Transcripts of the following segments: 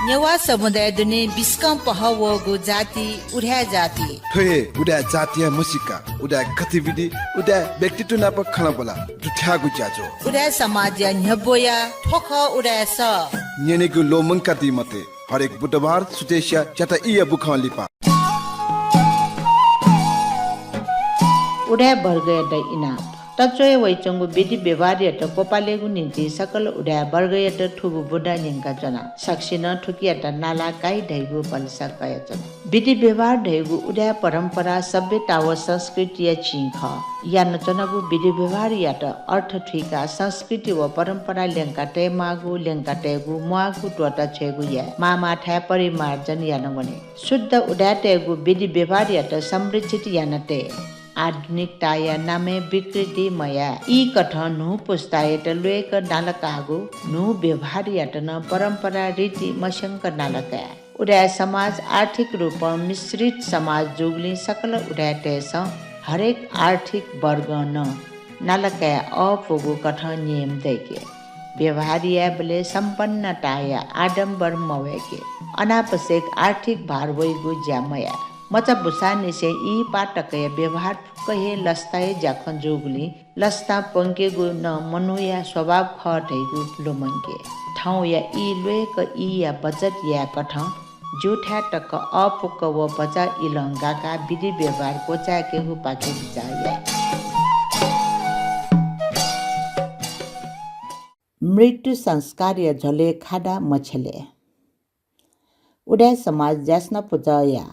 नेवा समुदाय दुने बिस्कम पहवगु जाति उड्या जाति थोए उडा जातीय मुसिका उडा गतिविधि उडा व्यक्तित्व नाप खला बोला दुठ्यागु ज्याजो उडा समाज न्यबोया ठोख उडा स नेनेगु लोमंका दी मते हरेक बुधबार सुतेशिया चटा इया बुखा लिपा उडा वर्ग द इना तचोय वैचंगु बिदि व्यवहार यत कोपालेगु निजी सकल उडा वर्ग यत ठुबु बुडा निंका जना साक्षिन ठुकियत नाला काई ढैगु पलसा कयचन बिदि व्यवहार ढैगु उडा परम्परा सभ्यता व संस्कृति य चिंख या नचनगु बिदि व्यवहार यत अर्थ ठिका संस्कृति व परम्परा लेंका टेमागु लेंका टेगु मुआगु टोटा छेगु या मामा ठा परिमार्जन या नगने शुद्ध उडा टेगु बिदि व्यवहार यत संरक्षित यानते आधुनिकता या नामे विकृति मया ई कथन नु पुस्तायत लुएक नालकागु नु व्यवहार यातन परम्परा रीति मशंक नालका उडा समाज आर्थिक रूप मिश्रित समाज जुगली सकल उडा तेस हरेक आर्थिक वर्ग न नालका अपुगु कथन नियम देके व्यवहारिया बले संपन्नता या आडम्बर मवेके अनापसेक आर्थिक भार वैगु ज्यामया मचा बुसा निसे ई पाटक व्यवहार कहे लस्ताए जाखन जोगली लस्ता पंके गु न मनुया स्वभाव खटैगु लोमंके ठाउँ या ई लोएक ई या बचत या कठ जुठा टक अपुक व बचा इलंगाका विधि व्यवहार कोचाके हु पाके बिचाया मृत्यु संस्कार या झले खाडा मछले उडा समाज जास्न पुजया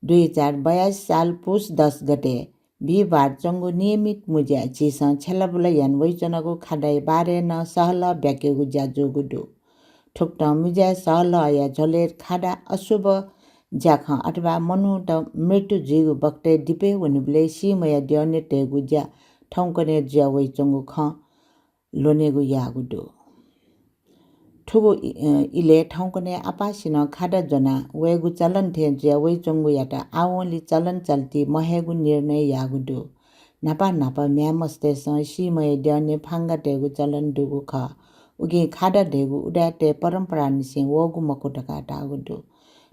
2022 साल पुस 10 गते बिहिबार चंगु नियमित मुज्या चिसा छेलाबुला यान वैचनको खाडाई बारे न सहल ब्याकेगु ज्याजोगुडु ठुक्ट मुज्या सहल या झलेर खाडा अशुभ ज्याख अथवा मनु त मृत्यु जिगु बक्ते डिपे वनिबले सिमया दिउने तेगु ज्या ठौकने ज्या वैचंगु ख लोनेगु यागुडु ठुबो इले ठाउँकने आपासिन खाडा जना वेगु चलन थे ज्या वैचंगु याटा आवली चलन चल्ती महेगु निर्णय यागुडु नापा नापा म्यामस्ते सिमय द्याउने फाङ्गा टेगु चलन दुगु ख उगी खाडा ढेगु उडाटे परम्परा निसे वगु मकोटका टागुडु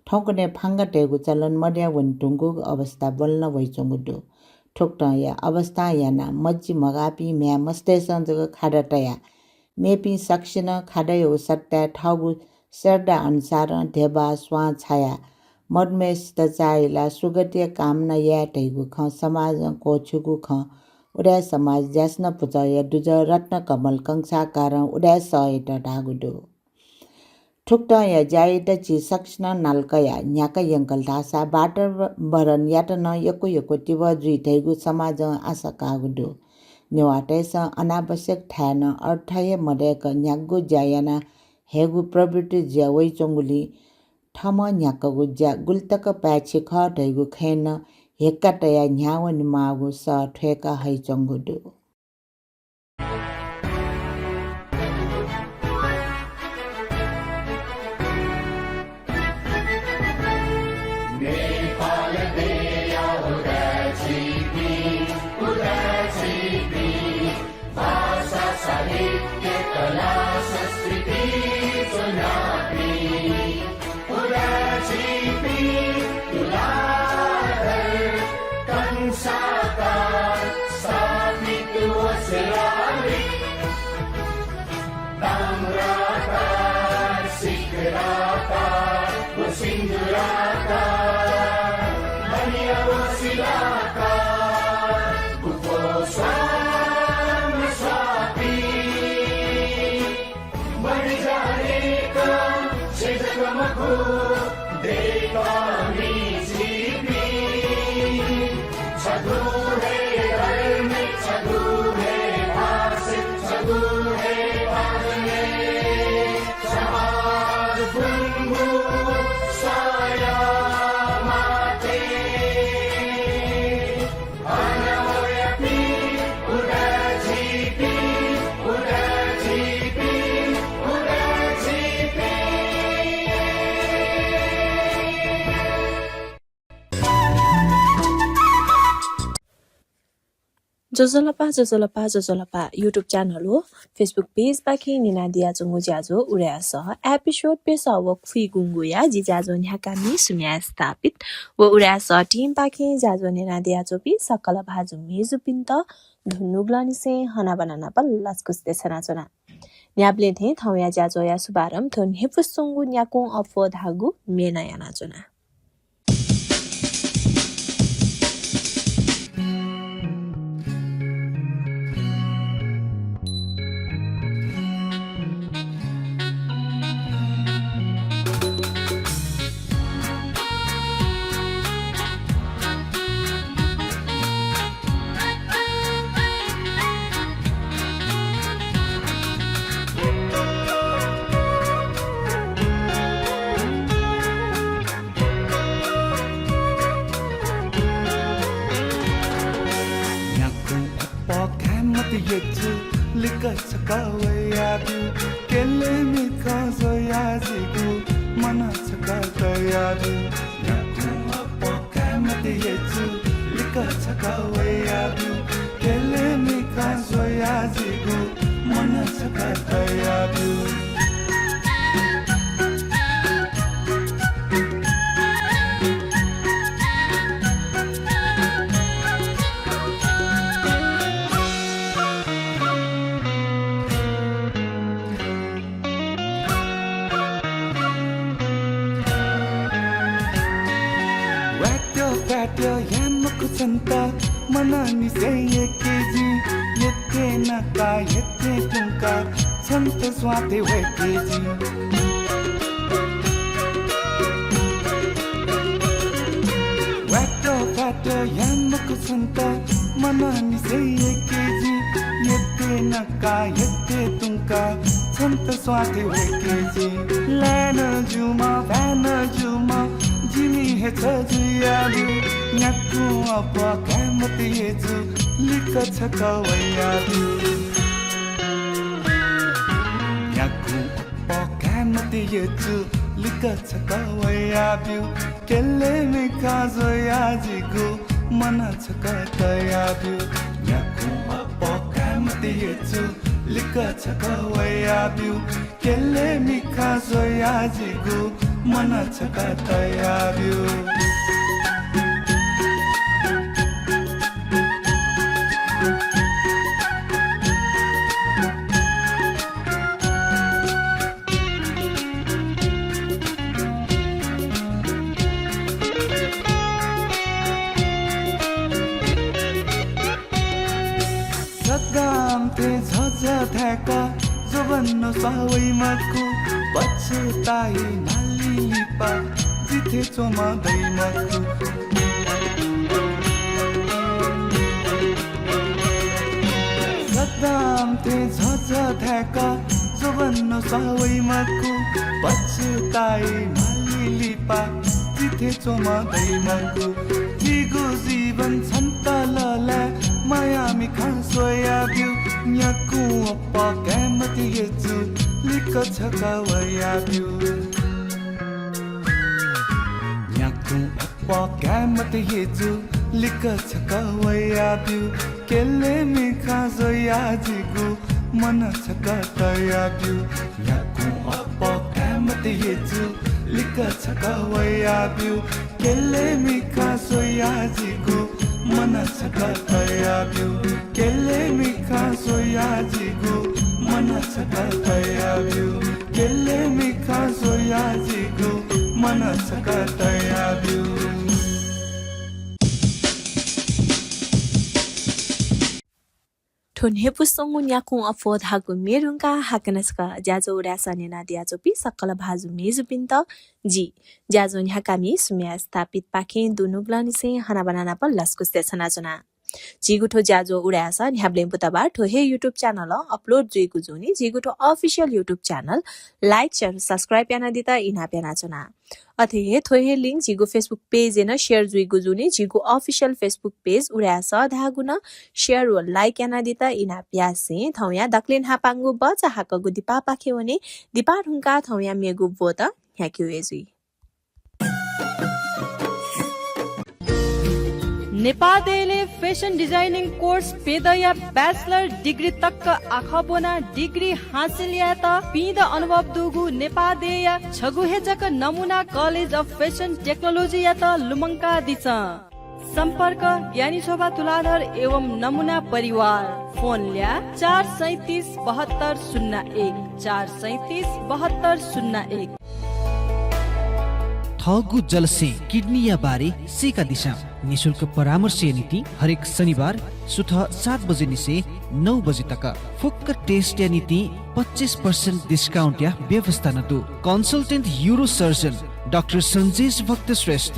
ठाउँकने फाङ्गा टेगु चलन मड्या वन्तुगु अवस्था बल्न वैचंगुडु ठोक्ट या अवस्था याना मज्जी मगापी म्यामस्ते जग खाडा टया मेपी सक्सिन खाडयो सट्टा ठाउगु सर्दा अनुसार धेबा स्वा छाया मदमेस त चाइला सुगतिय कामना या टैगु ख समाज को छुगु ख उडा समाज जास्न पुजय दुज रत्न कमल कंसाकार उडा सयत ढागुडु ठुक्ट या जाइत ची सक्सिन नालकया न्याक यंकल धासा बाटर बरन यातन यको तिव जुइ थैगु समाज आशा कागुडु नेवाटेस अनावश्यक ठान अर्थय मडेक न्यागु ज्यायाना हेगु प्रवृत्ति ज्या वैचंगुली ठम न्याकगु ज्या गुल्तक प्याछि ख ढैगु खेन हेक्काटया न्यावन मागु स ठेका हैचंगुडु जोजोलपा युट्युब च्यानल हो फेसबुक पेज बाखी निना दिया चंगु ज्याजो उड्या सह एपिसोड पे सवक फुइ गुंगु या जी ज्याजो न्याकामी सुम्या स्थापित व उड्या सह टीम बाखी ज्याजो निना दिया चोपी सकल भाजु मेजु पिन्त धुनुग्लनि से हना बनाना पल लस्कुस्ते छना चना न्याब्ले थे थौया ज्याजो या सुबारम थोन हेफुसुंगु न्याको अफो धागु मेना याना चना Manani say ye keji yette naka yette tunka chante swate we keji wato yamaku santa manani say ye keji yette naka yette tunka chante swate we keji lena juma jimi he chajiyalu nyaku apa kamati yeju lika chakawaiyalu nyaku apa kamati yeju lika chakawaiyalu kelle me kazo yajigu mana chakatayalu nyaku apa kamati yeju lika chakawaiyalu kelle me kazo yajigu mana chakatayalu जोबन्न सावैमाको पछुताई नालिलिपा जिथे चोमा दैमाको सदाम ते झझ ढाका जोबन्न सावैमाको पछुताई नालिलिपा जिथे चोमा दैमाको जिगो जीवन छन्तलला Miami खासोया बिउ nyaku apa kamati yeju liko chakawaya biu nyaku apa kamati yeju liko chakawaya biu kelle me khazo yajigu mana chakataya biu nyaku apa kamati yeju liko chakawaya biu kelle me khazo yajigu mana chakataya biu kelle me khazo yajigu mana chakataya biu kelle me khazo yajigu mana chakataya biu थोन हेपुसंगु न्याकु अफोद हागु मेरुंका हाकनसका ज्याजो उड्यासा नेना दियाजो पि सकल भाजु मेजु पिन्त जी ज्याजो न्याकामी सुम्या स्थापित पाखे दुनुग्लनि से हना banana पल लस्कुस्ते छना जना जिगुठो ज्याजो उड्यासा न्याब्लेम पुताबा ठोहे युट्युब च्यानल अपलोड जुइगु जुनी जिगुठो official YouTube channel like share subscribe याना दिता इना प्याना चना अथे थोहे लिंक जिगु फेसबुक पेज एन शेयर जुइगु जुनी जिगु अफिशियल फेसबुक पेज उड्यासा धागुना शेयर व लाइक याना दिता इना प्यासे थौया दक्लिन हापांगु बचा हाकगु दिपा पाखेवने दिपा ढुंका थौया मेगु बोता ह्याक्यु एजुई नेपादेले फेसन डिजाइनिंग कोर्स पेदया बैचलर डिग्री तक आखबोना डिग्री हासिल या त पिद अनुभव दुगु नेपादेया छगु हेजक नमुना कलेज अफ फेसन टेक्नोलोजी या त लुमंका दिछ संपर्क ज्ञानी शोभा तुलाधर एवं नमुना परिवार फोन ल्या 4377201 4377201 थगु जलसे किडनी या बारे सेका दिशा निशुल्क परामर्श नीति हरेक शनिबार सुथ 7 बजे निसे 9 बजे तक फुक्क टेस्ट या नीति 25% डिस्काउंट या व्यवस्था नतु consultant euro surgeon doctor Sanjesh भक्त श्रेष्ठ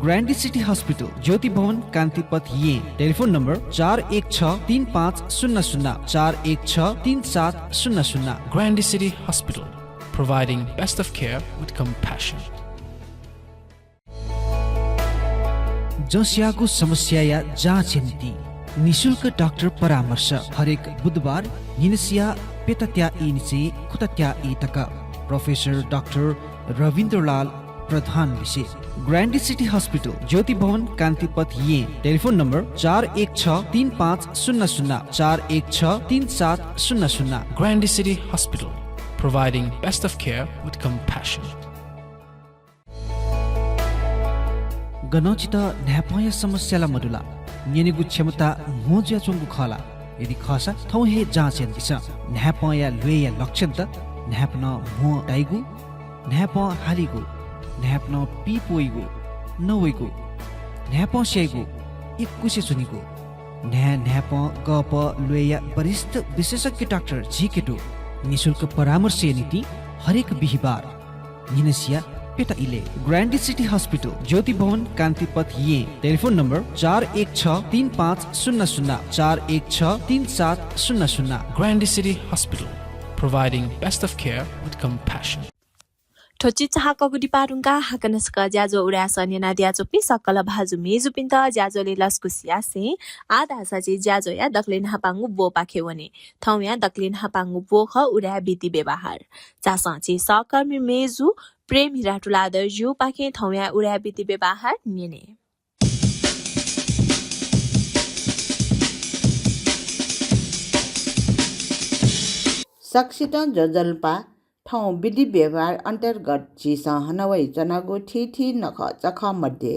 ग्रान्डी सिटी हॉस्पिटल ज्योति भवन कान्तिपथ ये telephone number 41635000 41633700 Grandi City Hospital, providing best of care with compassion. जसियाको समस्या या जाँच नीति निशुल्क डाक्टर परामर्श हरेक बुधबार हिनसिया पेतत्या इनिसे खुतत्या इतक प्रोफेसर डाक्टर रविन्द्रलाल प्रधान विषय ग्रान्डी सिटी हॉस्पिटल ज्योति भवन कान्तिपथ ये telephone number 41635000 41633700 Grandi City Hospital, providing best of care with compassion. गनौचित न्यापय समस्याला मडुला नेनेगु क्षमता मोज्या चोंगु खला यदि खसा थौ हे जाँच दिस न्यापय लुया लक्षण त न्यापन मो डाइगु न्याप हालिगु न्यापन पिपोइगु नवइगु न्याप सेगु इकुसे सुनिगु न्याप गप लुया वरिष्ठ विशेषज्ञ डाक्टर झिकेटु निशुल्क परामर्श नीति हरेक बिहीबार निनसिया पेटा इले ग्रान्डी सिटी हॉस्पिटल ज्योति भवन कान्तिपथ ये telephone number 41635000 41633700 Grandi City Hospital, providing best of care with compassion. ठोची चाहकगु डिपारुङका हाकनसका ज्याजो उडासन याना द्याजो पि सकल भाजु मेजु पिन्त ज्याजोले लस्कुसिया से आधा साची ज्याजो या दक्लिन हापाङु बो पाखेवने थौया दक्लिन हापाङु बो ख उडा बिति व्यवहार चासाची सहकर्मी मेजु प्रेम हिराटुलादर जु पाखे थौया उडा बिति व्यवहार नेने सक्सित जजल्पा ठाउँ विधि व्यवहार अन्तर्गत चिस हनवै चनागो ठिठी नख चख मध्ये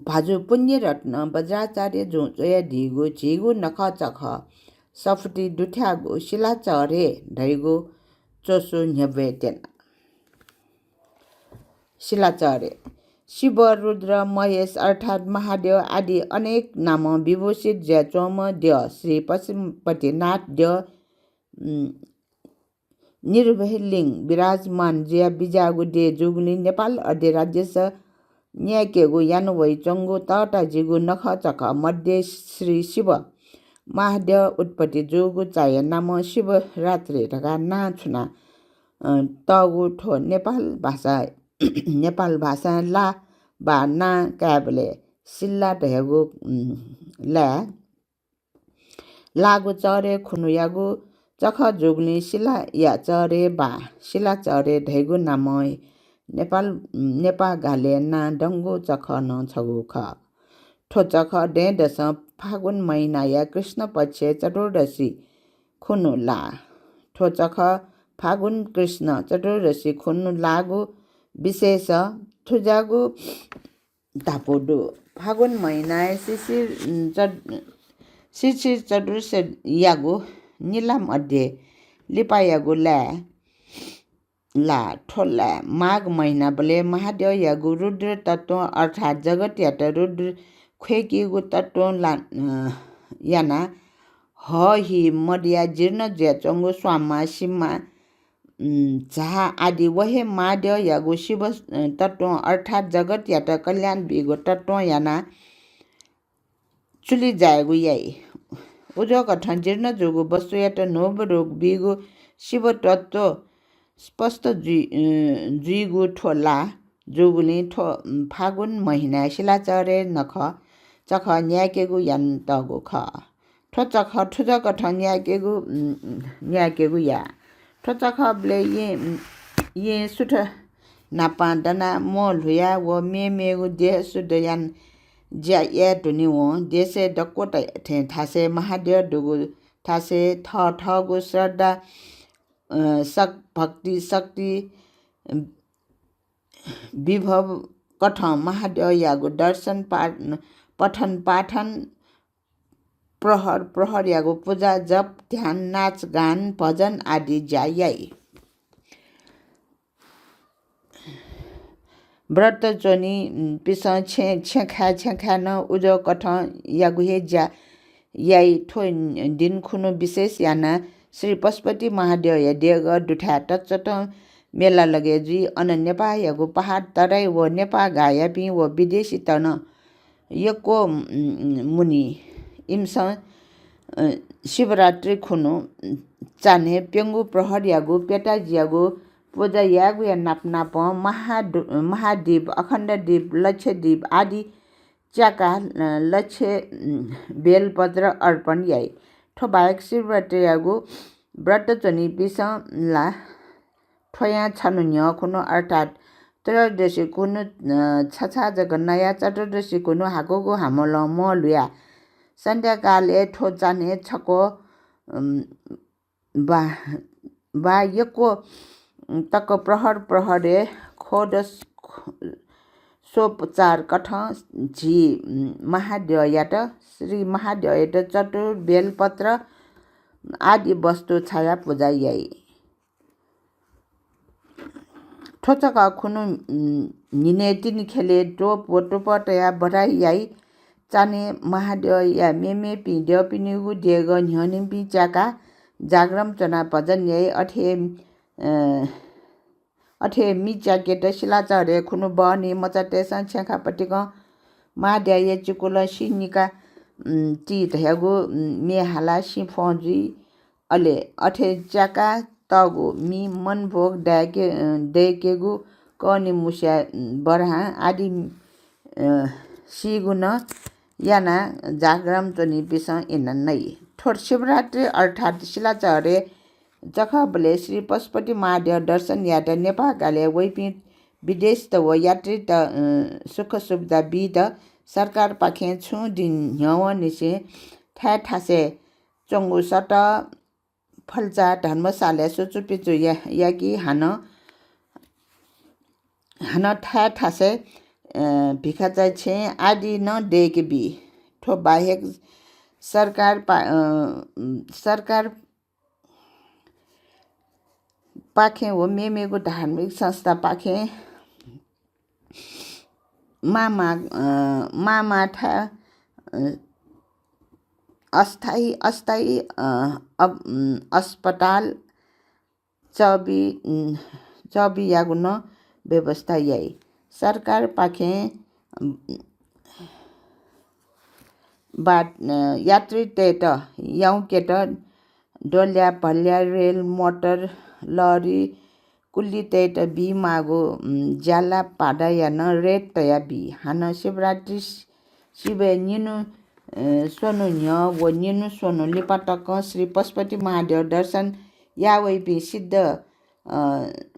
भाजु पुण्य रत्न वज्राचार्य जो चोया ढिगो झिगो नख चख सफटी दुठ्यागो शिला चरे ढैगो चोसो न्यवेटेन शिला चरे शिव रुद्र महेश अर्थात् महादेव आदि अनेक नाम विभूषित ज्याचोम द्य श्री पशुपतिनाथ द्य निर्भयलिङ विराजमान जिया बिजागु दे जुगली नेपाल अधिराज्य न्याकेगु यानुवै चंगु तटा जिगु नख चख मध्ये श्री शिव महादेव उत्पत्ति जोगु चाय नाम शिव रात्रि ढका ना छुना तगु ठो नेपाल भाषा ला बा ना काबले सिल्ला ढेगु ला लागु चरे खुनुयागु चख जोगली शिला या चरे बा शिला चरे ढैगु नाम नेपा गाले ना डंगु चख न छगु ख ठो चख डेदस फागुन महिना या कृष्ण पक्ष चतुर्दशी खुनु ला ठो चख फागुन कृष्ण चतुर्दशी खुनु लागु विशेष ठुजागु तापोडु फागुन महिना शिशिर चतुर्दशी यागु नीला मध्ये लिपायागु ला ठोला माघ महिना बले महादेव यागु रुद्र तत्व अर्थात जगत या त रुद्र खेकीगु तत्व याना हि मडिया जीर्ण ज्या चंगु स्वामा सिम्मा झा आदि वहे महादेव यागु शिव तत्व अर्थात जगत या त कल्याण बिगु तत्व याना चुली जायगु याई उजो कठन जीर्ण जोगु वस्तु या त नोब रोग बिगु शिव तत्व स्पष्ट जुइगु ठोला जोगुली ठो फागुन महिना शिलाचरे नख चख न्याकेगु यन्तगु ख ठो चख ठुज कठन न्याकेगु या ठो चख ब्ले ये सुठ नापा दना मोल हुया वो मेगु देह सुध यान ज्या या टुनि वो देशे डक्को थे थासे महादेव डुगु थासे ठगु श्रद्धा भक्ति शक्ति विभव कठ महादेव यागु दर्शन पठन पाठन प्रहर यागु पूजा जप ध्यान नाच गान भजन आदि जायाई व्रत जोनी पिस छेखा न उजो कठ यागु हे जा याई ठो दिन खुनु विशेष याना श्री पशुपति महादेव या देग दुठा टचट मेला लगे जी अन नेपा यागु पहाड तराई वो नेपा गाया पि वो विदेशी तन यको मुनि इम्स शिवरात्रि खुनु चाने पेंगु प्रहर यागु पेटा यागु पूजा यागु या नाप महाद्वीप अखण्डद्वीप लक्षद्वीप आदि च्याका लक्ष्य बेलपत्र अर्पण याई ठो बाहेक शिवरात्रि यागु व्रत चनी पिसला ठोया छानुन्य खुनु अर्थात त्रयोदशी कुनु छछा जग नयाँ चतुर्दशी कुनु हाकोको हामल म लुया सन्ध्याकाले ठो जाने छको बा यको तक प्रहरे खोड सोपचार कठ झी महादेव याट श्री महादेव याट चतुर बेलपत्र आदि वस्तु छाया पूजा याई ठोचका खुनु निने तिन खेले टोप तया बढाई याई चाने महादेव या मेमे पिदेव पिनिगु देग न्ह्यनिम पि चाका जागरम चना भजन याई अठे मिचा केट शिलाचार्य खुनु बनी मचाटे छ्याखापट्टिक महादेव या चिकुल सिनिका ती धयागु मेहाला सिफौजी अले अठे चाका तगु मी मन भोग देकेगु कनि मुस्या बरहा आदि सिगुन याना जागरम चनी पिस इन नै ठोर शिवरात्रि अर्थात शिलाचार्य जखबले श्री पशुपति महादेव दर्शन यात नेपालले वैपि विदेश त व यात्री त सुख सुविधा बिद सरकार पाखे छु दिन ह्यव निसे ठासे चंगु सट फलचा धर्मशाला सुचु पिचु याकी हान ठासे भिखाचा छे आदि न देके बि ठो बाहेक सरकार पाखे हो मेमेको धार्मिक संस्था पाखे मामाठा अस्थायी अस्पताल चबी यागुन व्यवस्था याई सरकार पाखे बाट यात्री टेट याउ केट डोल्या भल्या रेल मोटर लरी कुल्ली टेट बी मागो ज्याला पाडा या न रेट तया बी हान शिवरात्रि शिव निनु सोनु न्य वो निनु सोनु लिपाटक श्री पशुपति महादेव दर्शन या वै बी सिद्ध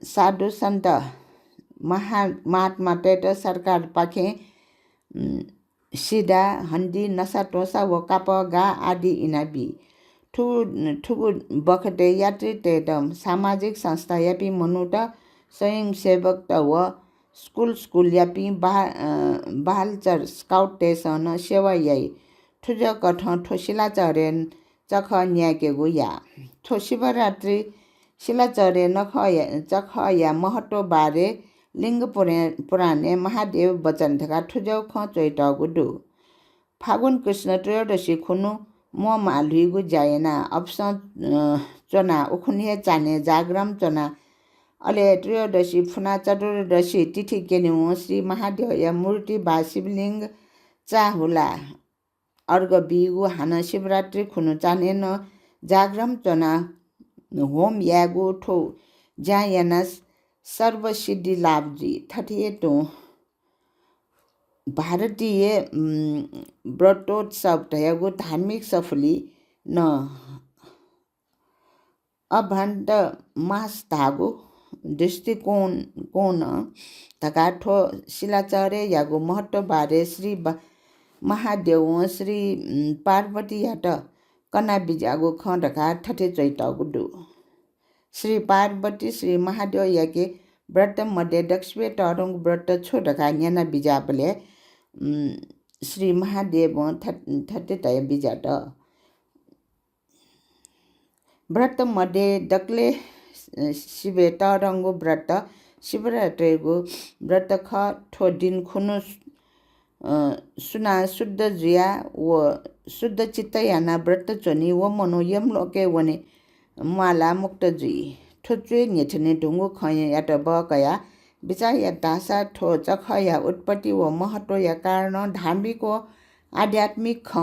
साधु सन्त महात्मा टेट सरकार पाखे सिधा हन्दी नसा टोसा व काप गा आदि इनाबी ठुगु बखते यात्री टेटम सामाजिक संस्था यापी मनुट स्वयं सेवक त व स्कुल यापी बालचर स्काउट टेसन सेवा याई ठुज कठ ठोसिला चरेन चख न्याके गुया ठो शिवरात्रि शिला चरे नख चख या महत्व बारे लिंग पुराणे महादेव बचन थका ठुजौ ख चैट गुडु फागुन कृष्ण त्रयोदशी खुनु म मालुइगु जायना अप्स चना उखुनिया चाने जागरम चना अले त्रयोदशी फुना चतुर्दशी तिथि केनु श्री महादेव या मूर्ति बा शिवलिंग चाहुला अर्घ बिगु हान शिवरात्रि खुनु चाने न जागरम चना होम यागु ठो जायना सर्वसिद्धि लाभजी 38 भारतीय व्रतोत्सव तयागु धार्मिक सफली न अभान्त मास धागु दृष्टिकोण तकाठो शिलाचार्य यागु महत्व बारे श्री महादेव श्री पार्वती याट कना बिजागो खडका ठटे चैतगुडु श्री पार्वती श्री महादेव याके व्रत मध्ये दक्षिण टरंग व्रत छोडका न्याना बिजाबले श्री महादेव ठटे तय बिजाट व्रत मध्ये दक्ले शिवे टरंग व्रत शिवरात्रिको व्रत ख ठो दिन खुनु सुना शुद्ध जुया व शुद्ध चित्त याना व्रत चोनी व मनो यम लोके वने माला मुक्त जुई ठोच्वे नेठने ढुङ्गु खय यात बकया विचार या दासा ठो चखया उत्पत्ति व महत्व या कारण धार्मिक व आध्यात्मिक ख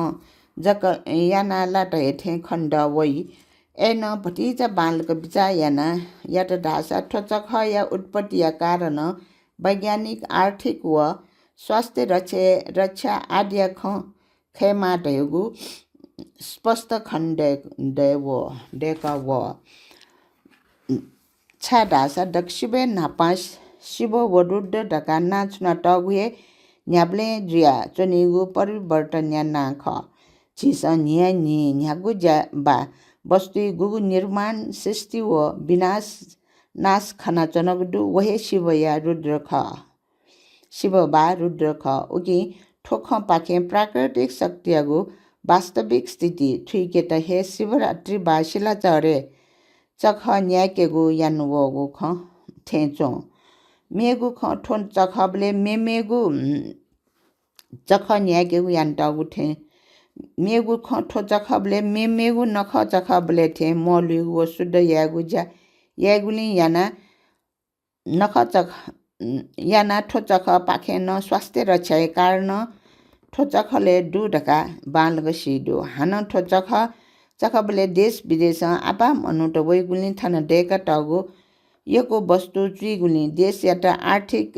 जक याना लाट हेठे खण्ड वई एन भतिजा बालक विचार याना यात दासा ठो चखया उत्पत्ति या कारण वैज्ञानिक आर्थिक व स्वास्थ्य रक्षा आद्य खेमा ढेगु स्पष्ट खण्ड डेक व छा दासा दक्षिबे नापास शिव वरुद्ध ढका नाच्न टगुए न्याब्ले जुया चनिगु परिवर्तन या नाख चिस न्या न्यागु बा वस्तु गुगु निर्माण सृष्टि व विनाश नाश खना चनगदु वहे शिव या रुद्र ख शिव बा रुद्र ख उगी ठोख पाखे प्राकृतिक शक्तियागु वास्तविक स्थिति थुइके त हे शिवरात्रि बा शिलाचरे चख न्याकेगु यानुवगु ख थेचो मेगु ख ठोन चखबले मेमेगु चख न्याकेगु यान्टागु थे मेगु ख ठो चखबले मेमेगु नख चखबले थे मलु व शुद्ध यागु जा यागुली याना नख चख याना ठो चख पाखे न स्वास्थ्य रक्षा कारण ठो चखले दु ढका बालग सिडो हान ठो चखबले देश विदेश आपा मनुट वैगुली थान डेका टगु यको वस्तु चुइगुली देश याता आर्थिक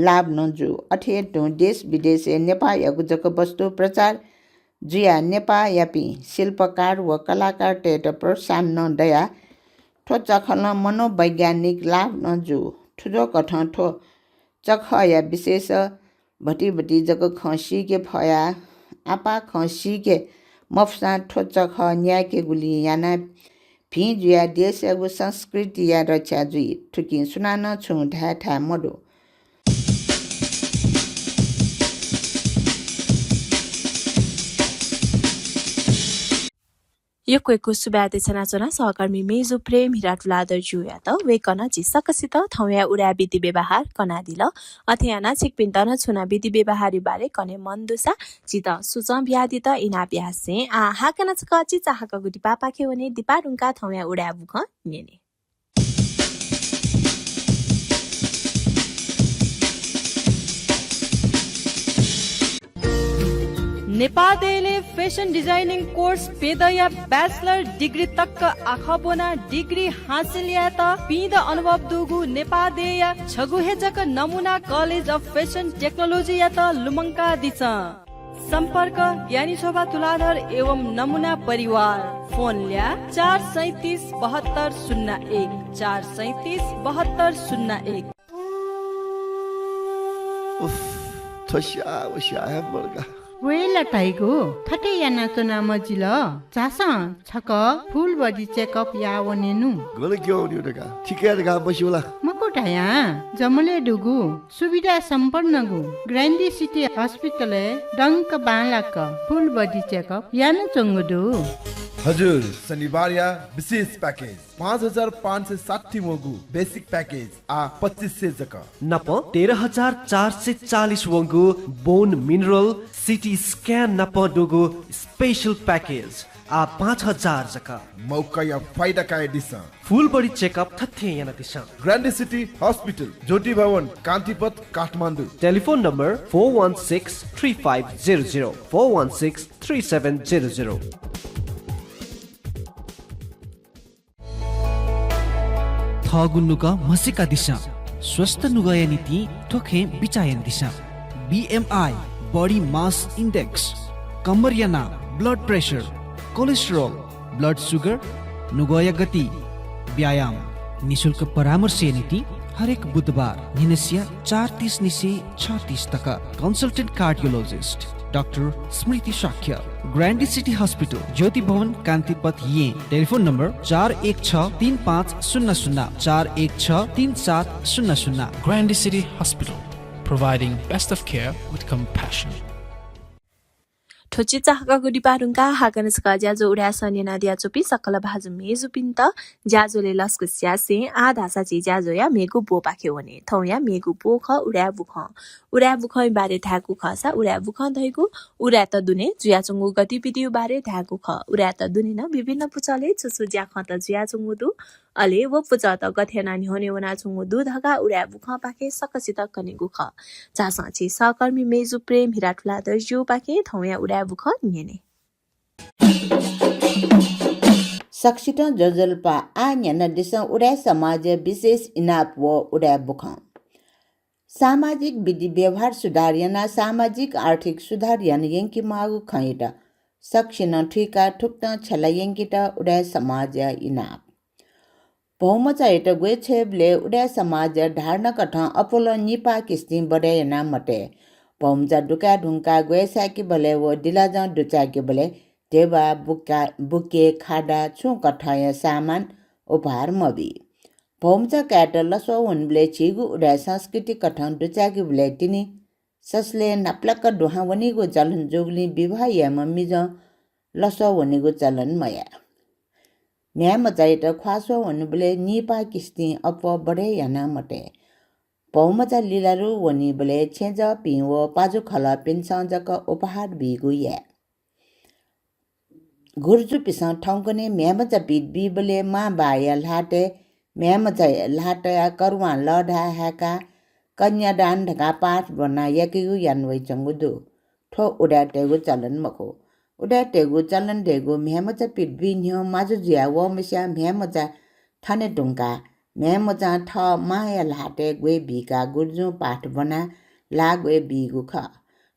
लाभ नजु अठे तो देश विदेश नेपाल यगु जक वस्तु प्रचार जुया नेपाल यापी शिल्पकार व कलाकार टेट प्रोत्साहन न दया ठो चखल मनोवैज्ञानिक लाभ नजु ठुलो कठ ठो चख या विशेष भटी जग खसी के फया आपा खसी के मफसा ठो चख न्याके गुली याना भी जुया देश यागु संस्कृति या रक्षा जुई ठुकी सुनान छु ढा मडो यो कोइको सुब्याते छनाचना सहकर्मी मेजु प्रेम हिराटुलादर जुया त वेकन जिसकसित थौया उडा विधि व्यवहार कना दिल अथयाना छिकपिन्तन छुना विधि व्यवहारी बारे कने मनदुसा चित सुचा ब्यादि त इना ब्यासे आ हाकना छक चि चाहक गुटी पापा खेवने दिपारुङका थौया उडा बुख नेने नेपादेले फेसन डिजाइनिङ कोर्स पेदया ब्याचलर डिग्री तक आखबोना डिग्री हासिल या त पिद अनुभव दुगु नेपादेया छगुहेजक नमुना कलेज अफ फेसन टेक्नोलोजी या त लुमङ्का दिछ सम्पर्क यानी शोभा तुलाधर एवं नमुना परिवार फोन ल्या 4377201 4377201 उफ थस्या वस्या बर्गा वेला टाइगो थटे याना तना मजिल चासा छक फुल बडी चेकअप या वनेनु गले क्यों नि उडका ठिकै रगा बसिवला मकोटाया जमले दुगु सुविधा सम्पन्न गु ग्रान्डी सिटी हस्पिटल डंक बालाक फुल बडी चेकअप याना चंगदु हजुर शनिबार या विशेष पैकेज 5560 वगु बेसिक पैकेज आ 2500 जक नप 13440 वगु बोन मिनरल सिटी स्क्यान नप दुगु स्पेशल पैकेज आ 5000 जक मौका या फाइदा का दिशा फुल बडी चेकअप थथे याना दिशा ग्रान्डी city hospital Jyoti Bhawan Kantipath Kathmandu telephone number 4163500 4163700 थगुन्नुका मसिका दिशा स्वस्थ नुगय नीति ठोखे बिचायन दिशा BMI बॉडी मास इंडेक्स कमरियाना blood pressure cholesterol blood sugar नुगय गति व्यायाम निशुल्क परामर्श नीति हरेक बुधबार निनसिया 4:30 निसे 6:30 तक कंसल्टेंट कार्डियोलॉजिस्ट डाक्टर स्मृति शाक्य ग्रान्डी सिटी हस्पिटल ज्योति भवन कान्तिपथ ये telephone number 4163500416 41634700 Grandy City Hospital, providing best of care with compassion. ठोची चाहका गुडी पारुङका हाकनसका ज्याजो उड्यासा नेना दियाचोपी सकल भाजु मेजु पिन्त ज्याजोले लस्कु स्यासे आ धासाची ज्याजो या मेगु बो पाखे होने थौ या मेगु बो ख उड्या बुख बारे थाकु खसा उड्या बुख धैगु उड्या त दुने जुयाचुङु गतिविधि बारे थाकु ख उड्या त दुने न विभिन्न पुचले चुचु ज्या ख त जुयाचुङु दु अले वो पुच त गथेना नि होने वना चुङु दु धगा उड्या बुख पाखे सकसित कनेगु ख चासाची सहकर्मी मेजु प्रेम हिराठुला दर्जु पाखे थौ या उड्या बुख निने सक्सित जजल्पा आ न्यान दिस उड्या समाज विशेष इनाप व उड्या बुख सामाजिक विधि व्यवहार सुधार याना सामाजिक आर्थिक सुधार यान यंकी मागु खैट सक्सिन ठिका ठुक्त छला यंकीट उड्या समाज इनाप बहुमचा एट गए छेबले उड्या समाज ढार्न कठ अपोलो निपा किस्ती बडे याना मटे बहुमचा दुका ढुंका गए साकी बले वो दिलाज दुचाकी बले देवा बुके खाडा छु कठाय सामान उपहार मबी बहुमचा क्याट लसो हुनबले छिगु उड्या संस्कृति कठन दुचाकी बले तिनी ससले नप्लक दुहा वनिगो चलन जोगली विवाह या मम्मी ज लसो वनिगो चलन मया न्याम चाहिए ख्वासो वनुबले निपा किस्ती अप बडे याना मटे बहुमचा लीलारु वनी बले छेज पिwo पाजु खला पिनसंजक उपहार बिगु या गुर्जु पिसा ठौकने म्यामचा पिट बि बले मा बाया लाटे म्यामचा लाटे करवा लडा हाका कन्यादान ढका पाठ बना यकिगु यानवै चंगुदु ठो उडाटेगु चलन मखो उडा टेगु चलन टेगु म्यामचा पिटबि न्यो माजु जिया व मस्या म्यामचा थाने टुंका म्यामचा ठ माया लाटे गवे बिका गुर्जु पाठ बना ला गवे बिगु ख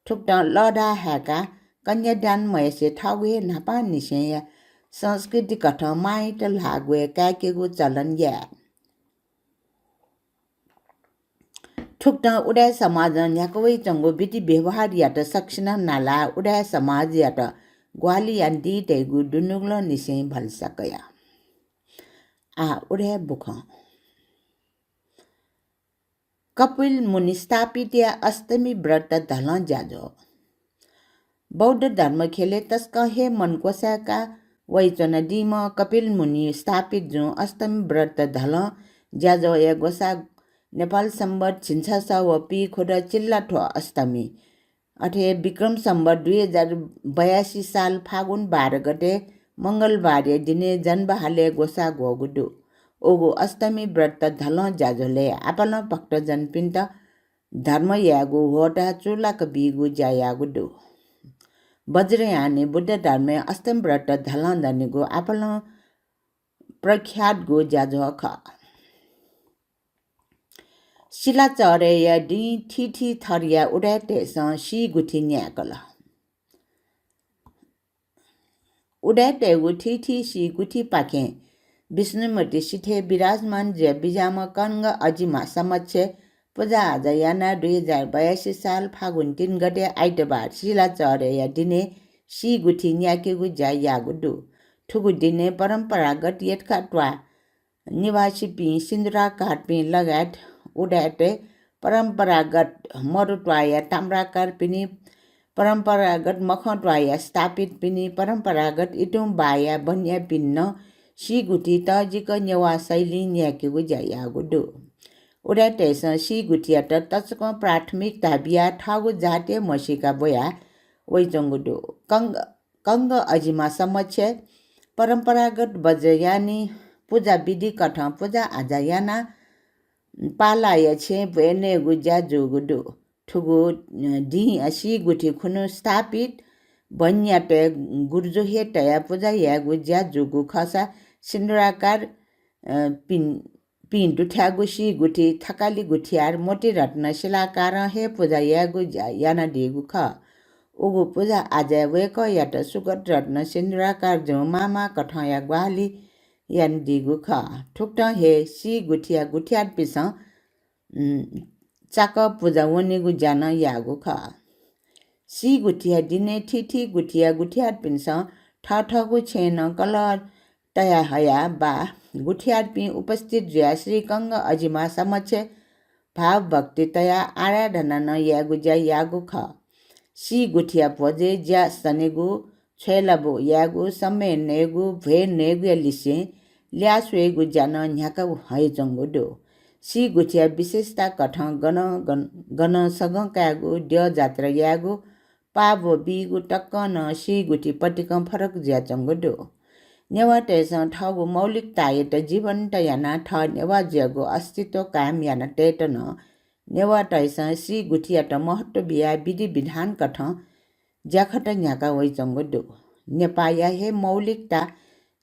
ठुक्ट लडा हाका कन्यादान मयसे ठावे नापा निसेय संस्कृति कठ माइट लागवे काकेगु चलन या ठुक्ट उडा समाज न्याकवै चंगो बिति व्यवहार यात सक्सिन नाला उडा समाज यात ग्वाली यान्दी टेगु दुनुग्लो निसे भलसकया आ उडे बुख कपिल मुनि स्थापित या अष्टमी व्रत धल ज्याजो बौद्ध धर्म खेले तस्क हे मनकोसाका वैचन दिम कपिल मुनि स्थापित जो अष्टमी व्रत धल ज्याजो या गोसा नेपाल सम्बत छिन्छा व पी खोड चिल्ला ठो अष्टमी अठे विक्रम सम्बत 2082 साल फागुन 12 गते मंगलबार दिने जनबहाले गोसा गोगुडु ओगो अष्टमी व्रत धल ज्याजोले आपल भक्त जनपिन्त धर्म यागु होटा चुलाक बिगु ज्यायागुडु वज्रयाने बुद्ध धर्म अष्टमी व्रत धल दनिगु आपल प्रख्यात गो ज्याजो ख शिला चरे या डी ठीठी थरिया उडाटे सी गुठी न्याकल उडाटे गुठी सी गुठी पाखे विष्णुमूर्ति सिठे विराजमान जे बिजाम कंग अजिमा समक्ष पूजा आज याना 2082 साल फागुन 3 गते आइतबार शिला चरे या दिने सी गुठी न्याकेगु ज्या यागुडु ठुगु दिने परम्परागत यटकाट्वा निवासी पि सिन्दुरा काटपि लगायत उडाटे परम्परागत मरुटवाया ताम्राकार पिनी परम्परागत मखटवाया स्थापित पिनी परम्परागत इटुम बाया बन्या पिन्न सी गुठी तजिक नेवा शैली न्याकेगु ज्या गुडु उडाटे सी गुठिया तचक प्राथमिक ताबिया ठागु जाते मसिका बोया वैचंगुडु कंग अजिमा समक्ष परम्परागत बजयानी पूजा विधि कठ पूजा आजायाना पालाय छे भेने गुजा जोगुडु ठुगु दी असी गुठी खुनु स्थापित बन्याटे गुर्जो हेटया पूजा या गुजा जोगु खसा सिन्दुराकार पिन दुठ्यागु सी गुठी थकाली गुठियार मोटी रत्न शिलाकार हे पूजा या गुजा याना दिगु ख उगु पूजा आजा वेक यात सुगत रत्न सिन्दुराकार जो मामा कठया ग्वाली यान दिगु ख ठुक्ट हे सी गुठिया गुठियार पिस चाक पूजा वनिगु जान यागु ख सी गुठिया दिने ठिठी गुठिया गुठियार पिन्स ठगु छेन कल तया हया बा गुठियार पि उपस्थित जुया श्रीकङ्ग अजिमा समक्ष भाव भक्ति तया आराधना न यागु ज्या यागु ख सी गुठिया पोजे ज्या सनेगु छेलबो यागु समय नेगु भे नेगु लिसे ल्यासुएगु ज्यान न्याका है जङ्गुडो सी गुठिया विशेषता कठ गन सगकागु ड्य जात्रा यागु पाबो बिगु टक्क न सी गुठी पटिक फरक ज्या जङ्गुडो नेवा टेस ठगु मौलिकता एट जीवन याना ठ नेवा ज्यागु अस्तित्व कायम याना टेट न नेवा टैस सी गुठिया त महत्व बिया विधि विधान कठ ज्याखट न्याका वै जङ्गुडो नेपाया हे मौलिकता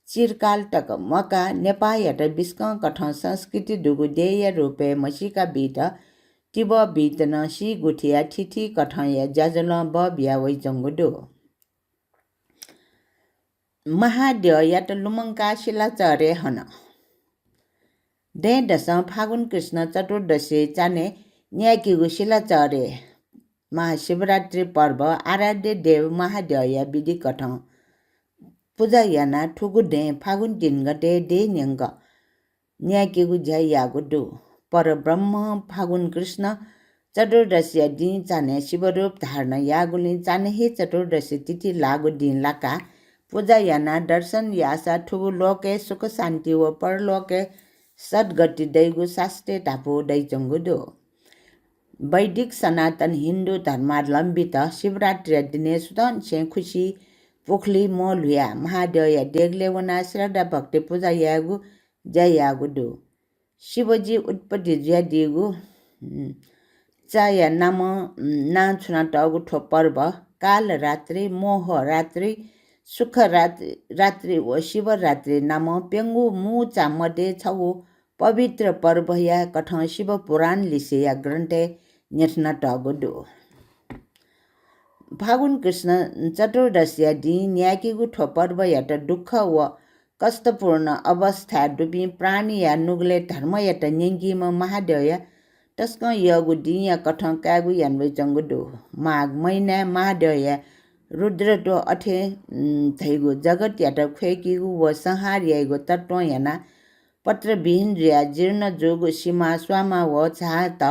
चिरकाल तक मका नेपायट बिस्क कठ संस्कृति डुगु देय रूपे मसीका बीट तिब बीत न सी गुठिया ठिठी कठ या ज्याजल ब बिया वै जङ्गुडो महादेव यात लुमङ्का शिला चरे हन दे दस फागुन कृष्ण चतुर्दशी चाने न्याकीगु शिला चरे महाशिवरात्रि पर्व आराध्य देव महादेव या विधि कठ पूजा याना ठुगु डे फागुन 3 गते दे न्यङ्ग न्याकीगु ज्या यागु डु पर ब्रह्म फागुन कृष्ण चतुर्दशी दिन चाने शिवरूप धारण यागुली चाने हे चतुर्दशी तिथि लागु दिन लाका पूजा याना दर्शन यासा ठुगु लोके सुख शान्ति व परलोके सद्गति दैगु शास्त्रे टापु दै जङ्गुडो वैदिक सनातन हिन्दू धर्मावलम्बित शिवरात्रि दिने सुदन से खुसी पोखली मोलुया महादेव या देगले वना श्रद्धा भक्ति पूजा यागु जय यागु डो शिवजी उत्पत्ति ज्या दिगु चाया नाम नाछुना टगु ठो पर्व काल रात्रि मोह रात्रि सुख रात्रि व शिवरात्रि नाम पेङ्गु मुचा मध्ये छौ पवित्र पर्व या कठ शिव पुराण लिसे या ग्रन्थे नेठना टगुडो फागुन कृष्ण चतुर्दशी दिन न्याकीगु ठो पर्व यात दुःख व कष्टपूर्ण अवस्था डुबी प्राणी या नुगले धर्म यात न्यङ्गीम महादेव या तस्क यगु दिन या कठ कागु यान्वे जङ्गुडो माघ महिना महादेव या रुद्र तो अठे थैगु जगत यात खुएकीगु व संहार यागु तत्व याना पत्र विहीन या जीर्ण जोगु सीमा स्वामा व चाहत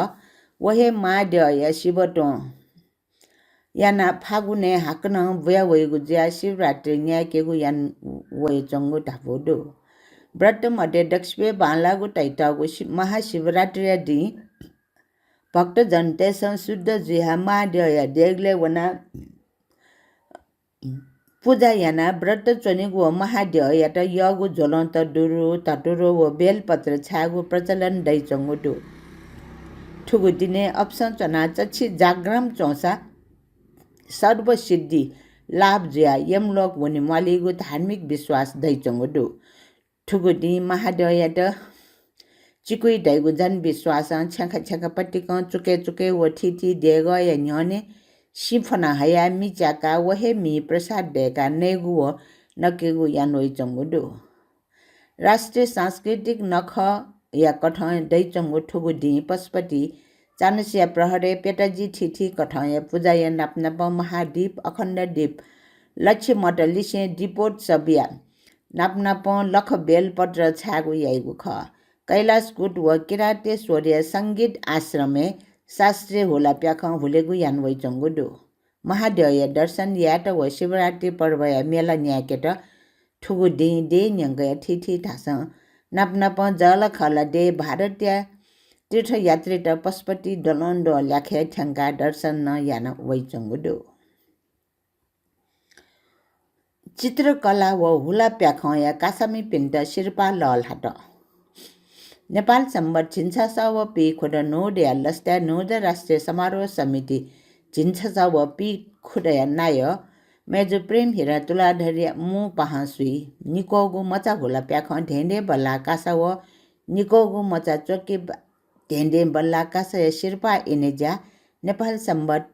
वहे महादेव या शिवटो याना फागुने हाकन वया वैगु ज्या शिवरात्रि न्याकेगु यान वय जङ्गु ढापोडो व्रत मध्ये दक्षिणे बालागु तैतागु महाशिवरात्रि दिन भक्त जनते शुद्ध जिहा महादेव या देगले वना पूजा याना व्रत चनिगु महादेव यात यगु ज्वलन्त डुरु तटुरो व बेलपत्र छागु प्रचलन दै जङ्गुडो ठुगु दिने अप्सन चना चछि जाग्राम चौसा सर्वसिद्धि लाभ ज्या यमलोक वनि मालिगु धार्मिक विश्वास दै जङ्गुडो ठुगु दि महादेव यात चिकुई दैगु जन विश्वास छ्याखा पट्टिक चुके व ठिठी देग या न्यने सिफना हया मिचाका वहे मी प्रसाद देका नेगु व नकेगु यानोइ जङ्गुडो राष्ट्रिय सांस्कृतिक नख या कठ दै जङ्गु ठुगु दि पशुपति चानसिया प्रहरे पेटाजी ठिठी कठ या पूजा या नापनाप महादीप अखण्ड दीप लक्ष्य मट लिसे दीपोट सबिया नापनाप लख बेलपत्र छागु याइगु ख कैलाशकुट व किरातेश्वरीय सङ्गीत आश्रमे शास्त्रीय होला प्याख हुलेगु यानवै जङ्गुडो महादेव या दर्शन याट व शिवरात्रि पर्व या मेला न्याकेट ठुगु दे न्यङ्ग या ठिठी ठास नापनाप जल खला दे भारतीय तीर्थयात्री त पशुपति डलन्ड ल्याखे ठ्याङ्का दर्शन न यान वै जङ्गुडो चित्रकला व हुला प्याख या कासामी पिण्ड शिर्पा ललहाट नेपाल सम्बत छिन्छा व पी खुड नोड या लस्टा नोड राष्ट्रिय समारोह समिति छिन्छा व पी खुड या नाय मेजु प्रेम हिरा तुलाधरिया मु पहासुई निकोगु मचा होला प्याख ढेंडे बल्ला कासा व निकोगु मचा चोके ढेंडे बल्ला कासा या शिर्पा इनेजा नेपाल सम्बत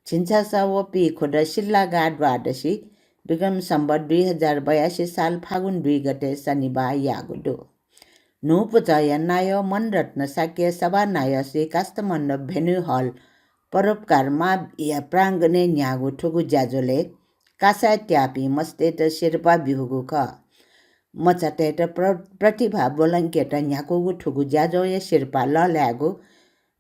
छिन्छा व पी खुड शिल्ला गाड द्वादशी विक्रम सम्बत 2082 साल फागुन 2 गते शनिबार यागुडो नुपुचा या नाय मनरत्न साक्य सभा नाय श्री काष्ठमण्डप भेन्यू हल परोपकारमा या प्राङ्गणे न्यागु ठुगु ज्याजोले कासा ट्यापी मस्तेट शेर्पा बिहुगु ख मचाटेट प्रतिभा बोलङ्केट न्याकुगु ठुगु ज्याजो या शेर्पा ल्यागु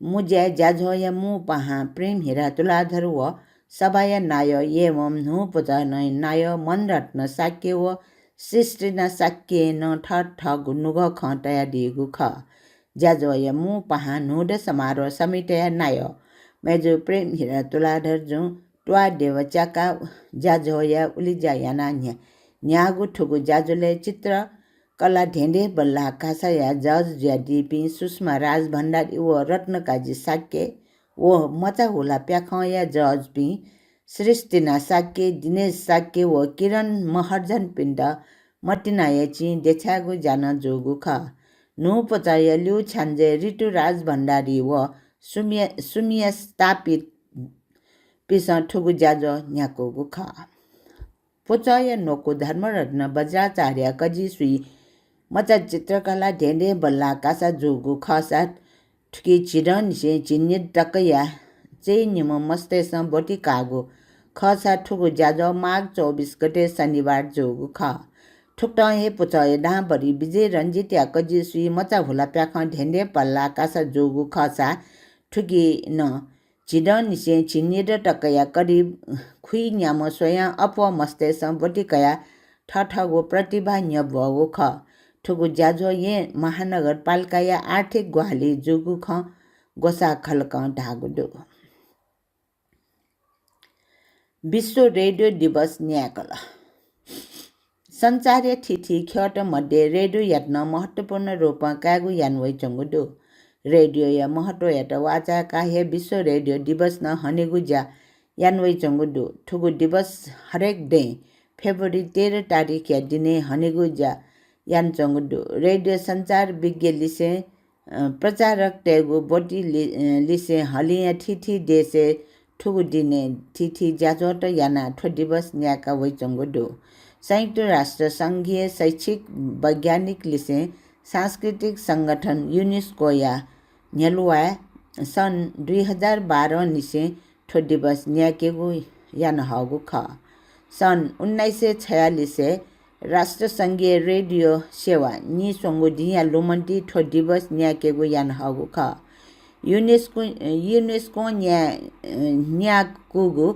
मुज्या ज्याझो या मु पहा प्रेम हिरा तुलाधर व सबाय नाय एवं नु पुजा नाय मन रत्न साक्य व सृष्टि न साक्य न ठ गुनुग खटया दिगु ख ज्याझो या मु पहा नुड समारोह समिटया नाय मेजु प्रेम हिरा तुलाधर जु ट्वा देव चाका ज्याझो या उलिजा याना न्यागु ठुगु ज्याझोले चित्र कला ढेंडे बल्ला कासाया जज ज्यादीपी सुषमा राज भण्डारी व रत्नकाजी साक्य व मचा होला प्याखया जज पी सृष्टिना साक्य दिनेश साक्य व किरण महर्जन पिण्ड मटिनायची देछागु जान जोगु ख नु पचाय ल्यु छान्जे ऋतु राज भण्डारी व सुमिया स्थापित पिस ठुगु ज्याजो न्याकोगु ख पुचय नोको धर्मरत्न वज्राचार्य कजी सुई मचा चित्रकला ढेंडे बल्ला कासा जोगु खसा ठुकी चिरन से चिन्नित टकया चेनिम मस्तेस बोटी कागो खसा ठुगु ज्याजो माघ 24 गते शनिबार जोगु ख ठुक्ट हे पुचय डाँबरी विजय रञ्जित या कजी सुई मचा भुला प्याख ढेंडे पल्ला कासा जोगु खसा ठुकी न चिरन से चिन्नित टकया करिब खुई न्याम स्वयं अप मस्तेस बोटी कया ठठगो प्रतिभा न्यबगो ख ठुगु ज्याझो ये महानगरपालिका या आर्थिक ग्वाली जुगु ख गोसा खल्क ढागुडो विश्व रेडियो दिवस न्याकल संचार्य थिथि ख्यट मध्ये रेडियो यात्न महत्वपूर्ण रूपमा कागु यानवै चंगुडो रेडियो या महत्व यात वाचा काहे विश्व रेडियो दिवस न हनेगु ज्या यानवै चंगुडो ठुगु दिवस हरेक डे फेब्रुअरी 13 तारिख या दिने हनेगु ज्या यान चंगुडो रेडियो संचार विज्ञ लिसे प्रचारक टेगु बोटी लिसे हलिया थिथि देशे ठुगु दिने थिथि ज्याजोट याना ठो दिवस न्याका वै चंगुडो संयुक्त राष्ट्र संघीय शैक्षिक वैज्ञानिक लिसे सांस्कृतिक संगठन यूनेस्को या न्यलुआ सन 2012 निसे ठो दिवस न्याकेगु यान हगु ख सन 1946 से राष्ट्र संघीय रेडियो सेवा नि सोंगु दिया लोमन्टी ठो दिवस न्याकेगु यान हगु ख यूनेस्को न्याकुगु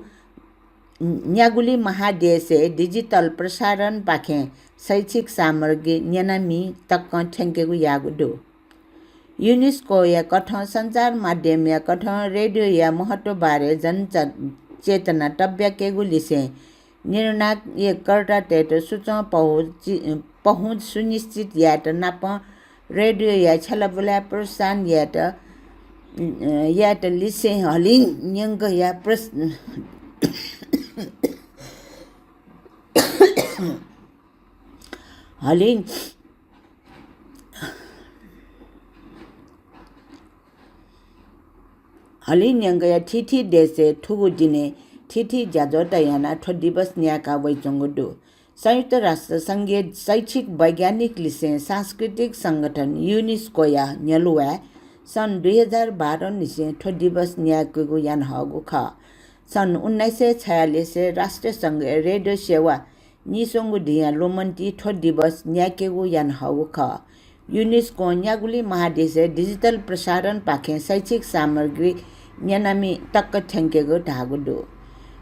न्यागुली महादेशे डिजिटल प्रसारण पाखे शैक्षिक सामग्री न्यानामी तक ठेंकेगु यागुडो यूनेस्को या कठ संचार माध्यम या कठ रेडियो या महत्व बारे जन चेतना टब्याकेगु लिसे निर्णायक ये कर्ता टेट सूचना पहुँच सुनिश्चित यात नाप रेडियो या छलबुला प्रोत्साहन यात लिसे हलिन न्यंग या हलिन न्यंग या थिथि देशे ठुगु दिने थिथि ज्याजोट याना ठो दिवस न्याका वै चंगुडो संयुक्त राष्ट्र संघीय शैक्षिक वैज्ञानिक लिसे सांस्कृतिक संगठन यूनेस्को या न्यलुआ सन 2012 निसे ठो दिवस न्याकेगु यान हगु ख सन 1946 से राष्ट्र संघ रेडियो सेवा निसोंगु दिया लोमन्टी ठो दिवस न्याकेगु यान हगु ख यूनेस्को न्यागुली महादेशे डिजिटल प्रसारण पाखे शैक्षिक सामग्री न्यानामी तक ठेंकेगु ढागुडो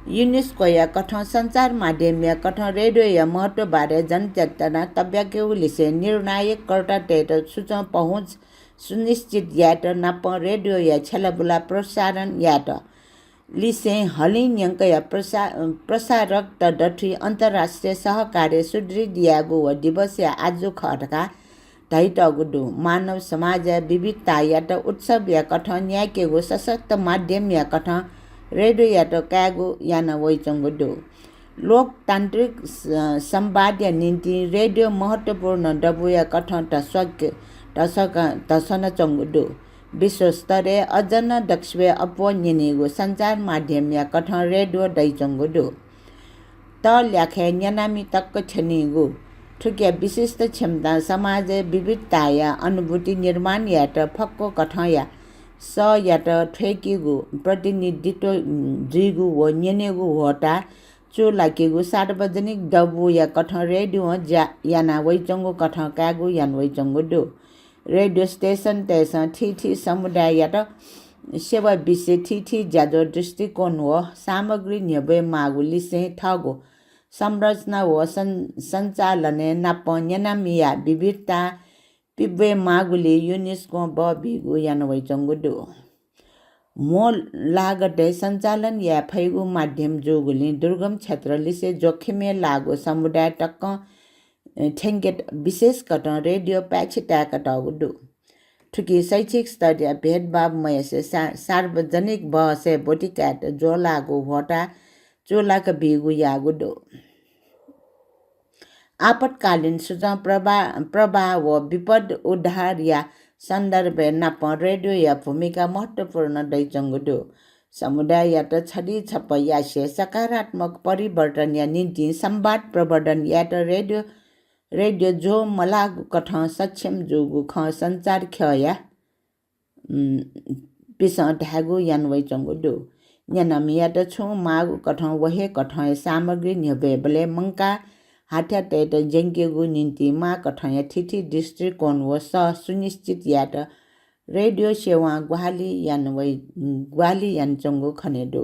यूनेस्को या कठ संचार माध्यम या कठ रेडियो या महत्व बारे जनचेतना तब्याकेगु लिसे निर्णायक कर्ता टेट सूचना पहुँच सुनिश्चित यात नाप रेडियो या छलबुला प्रसारण यात लिसे हलिन्यंक या प्रसारक तडठी अन्तर्राष्ट्रिय सहकार्य सुदृढ यागु व दिवस या आजु खटका ढाइटगुडु मानव समाज या विविधता यात उत्सव या कठ न्याकेगु सशक्त माध्यम या कठ रेडियो यात कागु याना वैचंगुडु लोकतान्त्रिक संवाद या निम्ति रेडियो महत्वपूर्ण डबु या कठ टसन चंगुडु विश्वस्तरीय अजन दक्षवे अपनिगु संचार माध्यम या कठ रेडियो दैचंगुडु त ल्याखे न्यानामी तक छनिगु ठुकिया विशिष्ट क्षमता समाज विविधता या अनुभूति निर्माण यात फक्को कठ या स यात ठेकीगु प्रतिनिधित्व जिगु व न्यनेगु होटा चो लाकेगु सार्वजनिक डबु या कठ रेडियो याना वैचंगु कठ कागु यान वैचंगु दु रेडियो स्टेशन तेस ठीठी समुदाय यात सेवा विषय ठीठी ज्याजो दृष्टिकोण व सामग्री न्यबे मागु लिसे ठगु संरचना व सञ्चालने नाप न्यनामिया विविधता पिबे मागुले युनेस्को बिगु यान वैचंगु दु मो लागटे सञ्चालन या फैगु माध्यम जोगुली दुर्गम क्षेत्र लिसे जोखिमे लागु समुदाय टक्क ठेंगेट विशेष कट रेडियो पैछिटा कटगु ठुकी शैक्षिक स्तर या भेदभाव मयसे सार्वजनिक बहसे बोटिकाट जो लागु होटा चोलाक बिगु यागु दो आपतकालीन सूचना प्रवाह व विपद उद्धार या सन्दर्भ नाप रेडियो या भूमिका महत्वपूर्ण दैचंगुदो समुदाय या त छडी छप या से सकारात्मक परिवर्तन या निम्ति संवाद प्रवर्धन या त रेडियो जो मलागु कठ सक्षम जोगु ख संचार ख्या पिस ढागु यान वैचंगुदो न्यानमिया त छु मागु कठ वहे कठ सामग्री न्यबे बले मंका हाथ्या तेट जेंकेगु निम्ति मा कठया ठीठी दृष्टिकोण व सुनिश्चित या त रेडियो सेवा ग्वाली यान चंगु खनेदो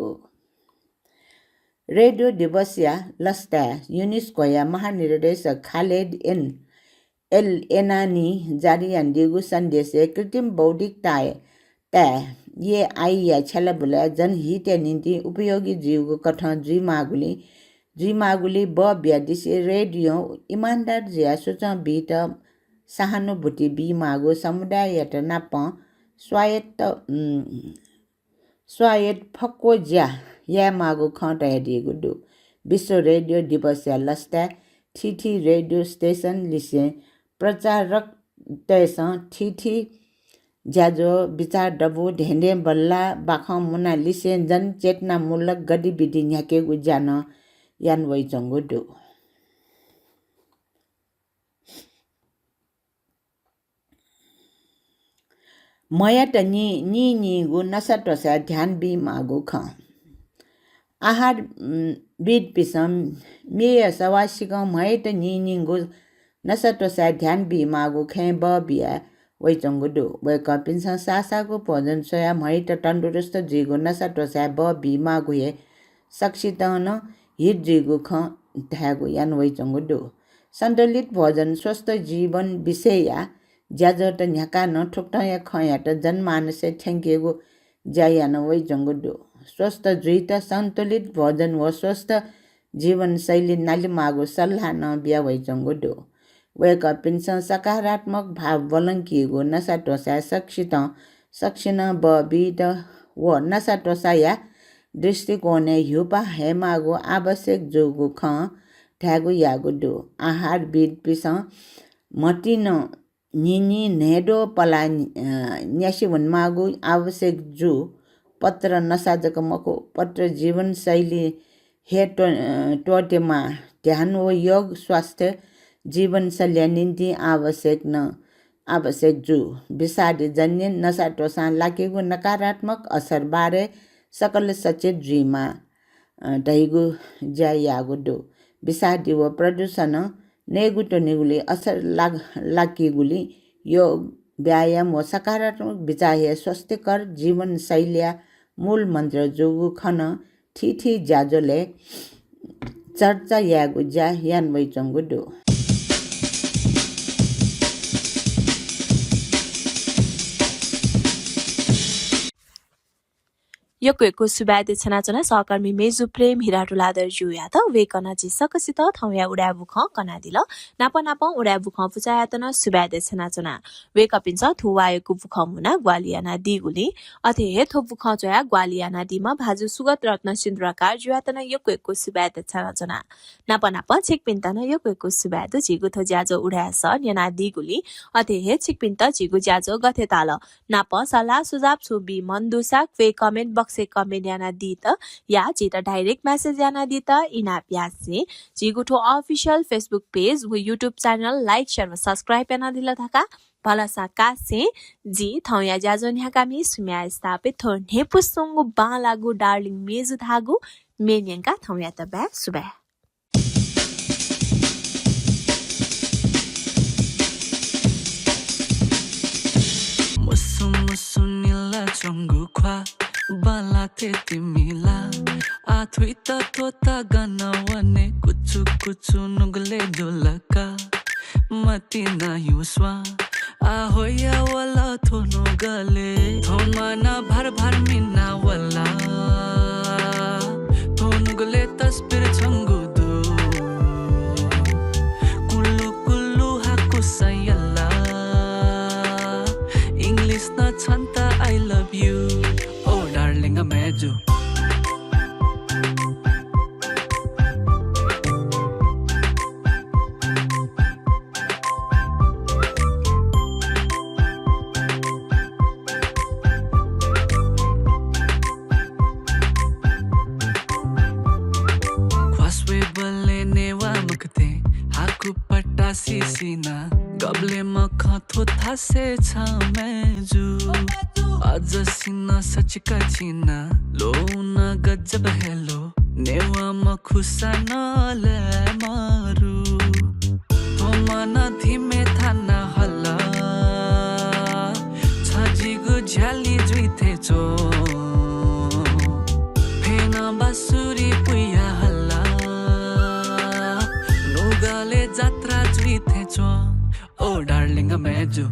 रेडियो दिवस या लस्ता युनेस्को या महानिर्देशक खालेद एल एनानी जारी दिगु संदेश कृत्रिम बौद्धिकता ये आई या छलबुला जनहित निम्ति उपयोगी जीवको कठ जुमागुली ब्यादिसे रेडियो ईमानदार जिया सोचा बीट सहानुभूति बी मागो समुदाय यत नाप स्वायत्त फक्को ज्या या मागो खटा दिएको दु विश्व रेडियो दिवस या लस्ता ठीठी रेडियो स्टेशन लिसे प्रचारक तैस ठीठी ज्याजो विचार डबु ढेंडे बल्ला बाख मुना लिसे जन चेतनामूलक गतिविधि न्याकेगु जान यान वैचंगु दु मया त नि गु नसा टसा ध्यान बि मागु ख आहार बिद पिसम मेय सवासिक मय त नि गु नसा टसा ध्यान बि मागु खे ब बिया वैचंगु दु वे कपिन्स सासागु भोजन सोया मय त तन्दुरुस्त जिगु नसा टसा ब बि मागु हे सक्षितन हित जिगु ख ढागु यान वैचंगु दु सन्तुलित भोजन स्वस्थ जीवन विषय ज्याजो त न्याका न ठुक्टया खया त जनमानसे ठेंकेगु ज्यायान वैचंगु दु स्वस्थ जुइत सन्तुलित भोजन व स्वस्थ जीवन शैली नाली मागु सल्लाह न बिया वैचंगु दु वेक पिन्स सकारात्मक भाव बलंकिगु नसा टोसा सक्षिन ब बिद व नसा टोसा या दृष्टिकोण युपा हेमागु आवश्यक जोगु ख ढागु यागु दु आहार बिद पिस मटिन निनी नेडो पला न्यासी वनमागु आवश्यक जु पत्र नसाजक मको पत्र जीवन शैली हे टोटेमा ध्यान व योग स्वास्थ्य जीवन शैली निम्ति आवश्यक जु विषादी जन्य नसा टोसा लाकेगु नकारात्मक असर बारे सकल सचेत जुइमा ढैगु ज्यायागु दु विषादी व प्रदूषण नेगुली असर लाकेगुली योग व्यायाम व सकारात्मक विचार स्वास्थ्यकर जीवन शैली मूल मन्त्र जोगु खन ठीठी ज्याजोले चर्चा यागु ज्या यान वैचंगु दु यको सुबादे छनाचना सहकर्मी मेजु प्रेम हिराटुलादर जुया त वेकना जिसकसित थौया उडा बुख कना दिल नाप उडा बुख पुचायातन सुबादे छनाचना वेकपिन्छ थुवायको बुख मुना ग्वालियाना दिगुली अथे थो बुख जया ग्वालियाना दिमा भाजु सुगत रत्न सिन्द्रकार जुयातन यको सुबादे छनाचना नाप छिकपिन्तन यको सुबादु जिगु थो ज्याजो उडास न्याना दिगुली अथे छिकपिन्त जिगु ज्याजो गथे ताल नाप सल्लाह सुझाव छुबी मन्दुसाक वे कमेन्ट बक्स से कमेन्ट याना दी त या जिता डाइरेक्ट मैसेज याना दी त इना प्यास से जिगुठो ऑफिशियल फेसबुक पेज व यूट्यूब चैनल लाइक शेयर व सब्सक्राइब याना दिला थाका भलसा कासे जी थौया ज्याजो न्याकामी सुम्या स्थापित थो नेपुसोंगु बालागु डार्लिङ मेजु धागु मेन्यंका थौया तबा सुबा मुसु मुसु निला चंगु ख्वा बालाते तिमीला आथुइ त तोता गनवने कुचु कुचु नुगले दुलका मति ना युस्वा ahoya wala thono gale thomana bhar bhar minna wala thonu gale tasbir changu du kullu kullu haku sayalla English na chanta I love you oh darling ameju सिसिना गबले मखथो थासे छ मेजु अझ सिना सचका छिना लोन गजब हेलो नेवा मखुसा नले मारु मन धिमे थाना हल्ला छजिगु झ्याली जुइथे चो फेना बासुरी पुया हल्ला नुगाले जात्रा जुइथे चो ओ डार्लिङ मेजु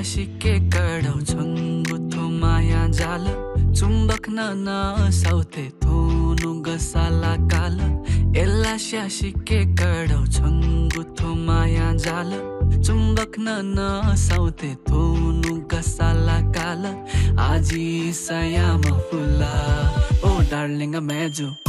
सिके कड़ौ छङ्गुथो माया जाल चुम्बक न साउथे थोनु गसाला काल एल्ला सिके कड़ौ छङ्गुथो माया जाल चुम्बक न साउथे थोनु गसाला काल आजी सयाम फुला ओ डार्लिङ मेजु